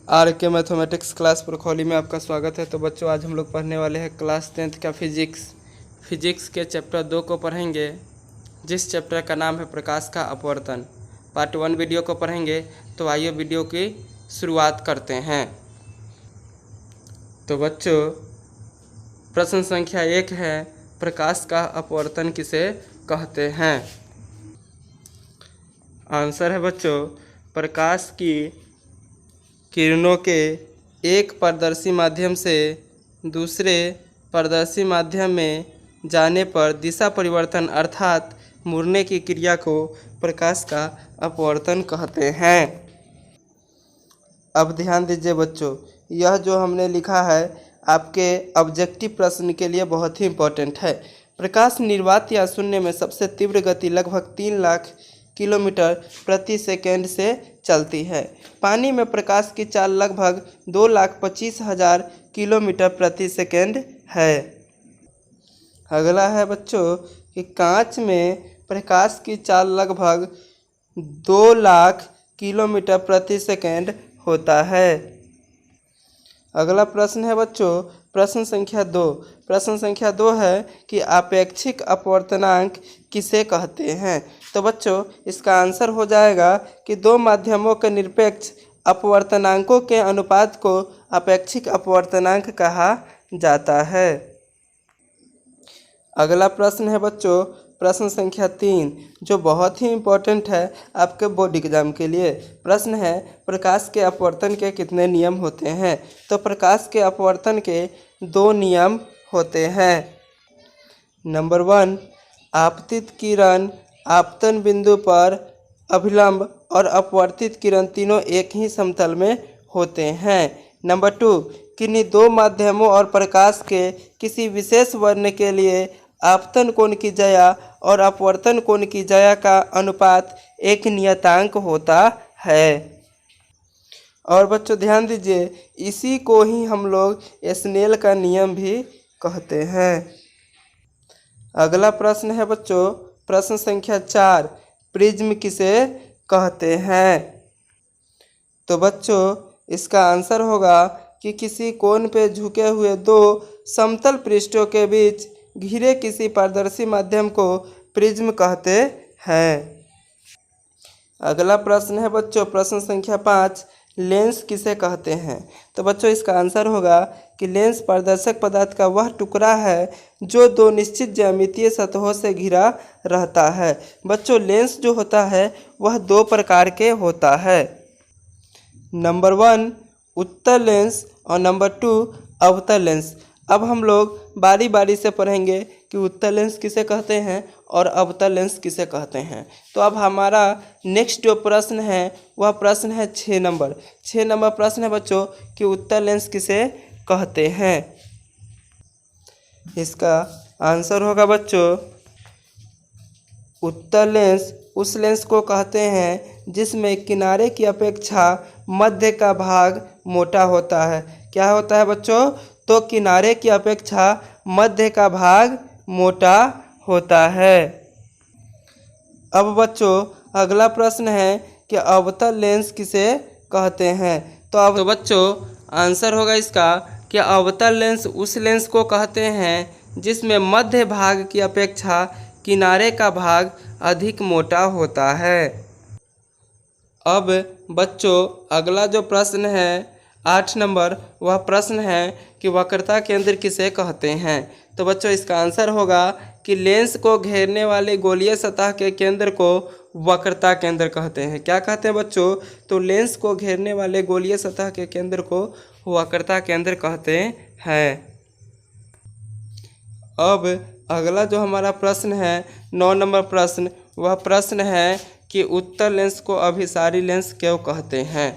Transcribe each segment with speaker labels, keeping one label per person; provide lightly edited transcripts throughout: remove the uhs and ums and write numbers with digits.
Speaker 1: Are के mathematics class पुरखौली में आपका स्वागत है। तो बच्चों, आज हम लोग पढ़ने वाले हैं क्लास 10th का फिजिक्स के चैप्टर 2 को पढ़ेंगे, जिस चैप्टर का नाम है प्रकाश का अपवर्तन। पार्ट 1 वीडियो को पढ़ेंगे। तो आइए वीडियो की शुरुआत करते हैं। तो बच्चों, प्रश्न संख्या 1 है, प्रकाश का अपवर्तन किसे कहते हैं। आंसर है बच्चों, प्रकाश की किरणों के एक पारदर्शी माध्यम से दूसरे पारदर्शी माध्यम में जाने पर दिशा परिवर्तन अर्थात मुड़ने की क्रिया को प्रकाश का अपवर्तन कहते हैं। अब ध्यान दीजिए बच्चों, यह जो हमने लिखा है आपके ऑब्जेक्टिव प्रश्न के लिए बहुत ही इम्पोर्टेंट है। प्रकाश निर्वात या शून्य में सबसे तीव्र गति लगभग 3 लाख किलोमीटर प्रति सेकेंड से चलती है। पानी में प्रकाश की चाल लगभग 2,25,000 किलोमीटर प्रति सेकेंड है। अगला है बच्चों कि कांच में प्रकाश की चाल लगभग 2 लाख किलोमीटर प्रति सेकेंड होता है। अगला प्रश्न है बच्चों, प्रश्न संख्या 2। प्रश्न संख्या 2 है कि आपेक्षिक अपवर्तनांक किसे कहते हैं। तो बच्चों, इसका आंसर हो जाएगा कि दो माध्यमों के निरपेक्ष अपवर्तनांकों के अनुपात को आपेक्षिक अपवर्तनांक कहा जाता है। अगला प्रश्न है बच्चों, प्रश्न संख्या 3, जो बहुत ही इम्पोर्टेंट है आपके बोर्ड एग्जाम के लिए। प्रश्न है, प्रकाश के अपवर्तन के कितने नियम होते हैं। तो प्रकाश के अपवर्तन के 2 नियम होते हैं। नंबर 1, आपतित किरण आपतन बिंदु पर अभिलंब और अपवर्तित किरण तीनों एक ही समतल में होते हैं। नंबर 2, किन्हीं दो माध्यमों और प्रकाश के किसी विशेष वर्ण के लिए आपतन कोण की ज्या और अपवर्तन कोण की ज्या का अनुपात एक नियतांक होता है। और बच्चों ध्यान दीजिए, इसी को ही हम लोग स्नेल का नियम भी कहते हैं। अगला प्रश्न है बच्चों, प्रश्न संख्या 4, प्रिज्म किसे कहते हैं। तो बच्चों, इसका आंसर होगा कि किसी कोण पे झुके हुए दो समतल पृष्ठों के बीच घिरे किसी पारदर्शी माध्यम को प्रिज्म कहते हैं। अगला प्रश्न है बच्चों, प्रश्न संख्या 5, लेंस किसे कहते हैं। तो बच्चों, इसका आंसर होगा कि लेंस पारदर्शक पदार्थ का वह टुकड़ा है जो दो निश्चित ज्यामितीय सतहों से घिरा रहता है। बच्चों, लेंस जो होता है वह 2 प्रकार के होता है। नंबर 1, उत्तल लेंस और नंबर 2, अवतल लेंस। अब हम लोग बारी बारी से पढ़ेंगे कि उत्तल लेंस किसे कहते हैं और अवतल लेंस किसे कहते हैं। तो अब हमारा नेक्स्ट जो प्रश्न है वह प्रश्न है 6 नंबर। 6 नंबर प्रश्न है बच्चों कि उत्तल लेंस किसे कहते हैं। इसका आंसर होगा बच्चों, उत्तल लेंस उस लेंस को कहते हैं जिसमें किनारे की अपेक्षा मध्य का भाग मोटा होता है। क्या होता है बच्चों? तो किनारे की अपेक्षा मध्य का भाग मोटा होता है। अब बच्चों, अगला प्रश्न है कि अवतल लेंस किसे कहते हैं। तो बच्चों, आंसर होगा इसका कि अवतल लेंस उस लेंस को कहते हैं जिसमें मध्य भाग की अपेक्षा किनारे का भाग अधिक मोटा होता है। अब बच्चों, अगला जो प्रश्न है 8 नंबर, वह प्रश्न है कि वक्रता केंद्र किसे कहते हैं। तो बच्चों, इसका आंसर होगा कि लेंस को घेरने वाले गोलीय सतह के केंद्र को वक्रता केंद्र कहते हैं। क्या कहते हैं बच्चों? तो लेंस को घेरने वाले गोलीय सतह के केंद्र को वक्रता केंद्र कहते हैं। अब अगला जो हमारा प्रश्न है 9 नंबर प्रश्न, वह प्रश्न है कि उत्तल लेंस को अभिसारी लेंस क्यों कहते हैं।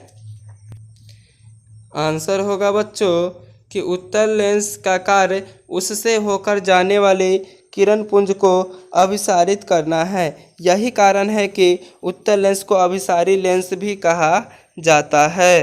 Speaker 1: आंसर होगा बच्चों कि उत्तल लेंस का कार्य उससे होकर जाने वाले किरण पुंज को अभिसारित करना है। यही कारण है कि उत्तल लेंस को अभिसारी लेंस भी कहा जाता है।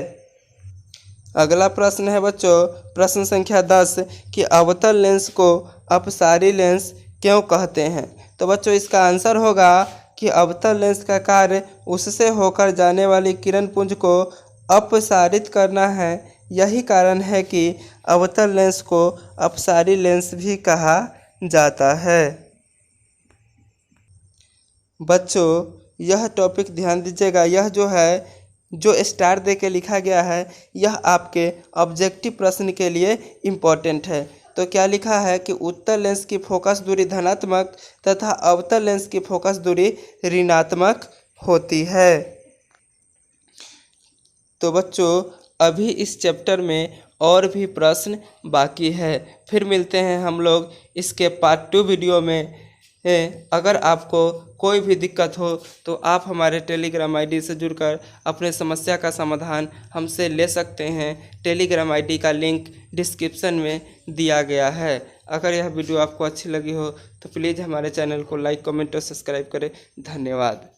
Speaker 1: अगला प्रश्न है बच्चों, प्रश्न संख्या 10 कि अवतल लेंस को अपसारी लेंस क्यों कहते हैं। तो बच्चों, इसका आंसर होगा कि अवतल लेंस का कार्य उससे होकर जाने वाली किरण पुंज को अपसारित करना है। यही कारण है कि अवतल लेंस को अपसारी लेंस भी कहा जाता है। बच्चों, यह टॉपिक ध्यान दीजिएगा, यह जो स्टार दे के लिखा गया है, यह आपके ऑब्जेक्टिव प्रश्न के लिए इम्पोर्टेंट है। तो क्या लिखा है कि उत्तल लेंस की फोकस दूरी धनात्मक तथा अवतल लेंस की फोकस दूरी ऋणात्मक होती है। तो बच्चों, अभी इस चैप्टर में और भी प्रश्न बाकी है। फिर मिलते हैं हम लोग इसके पार्ट 2 वीडियो में। अगर आपको कोई भी दिक्कत हो तो आप हमारे टेलीग्राम आईडी से जुड़कर अपने समस्या का समाधान हमसे ले सकते हैं। टेलीग्राम आईडी का लिंक डिस्क्रिप्शन में दिया गया है। अगर यह वीडियो आपको अच्छी लगी हो तो प्लीज़ हमारे चैनल को लाइक, कमेंट और सब्सक्राइब करें। धन्यवाद।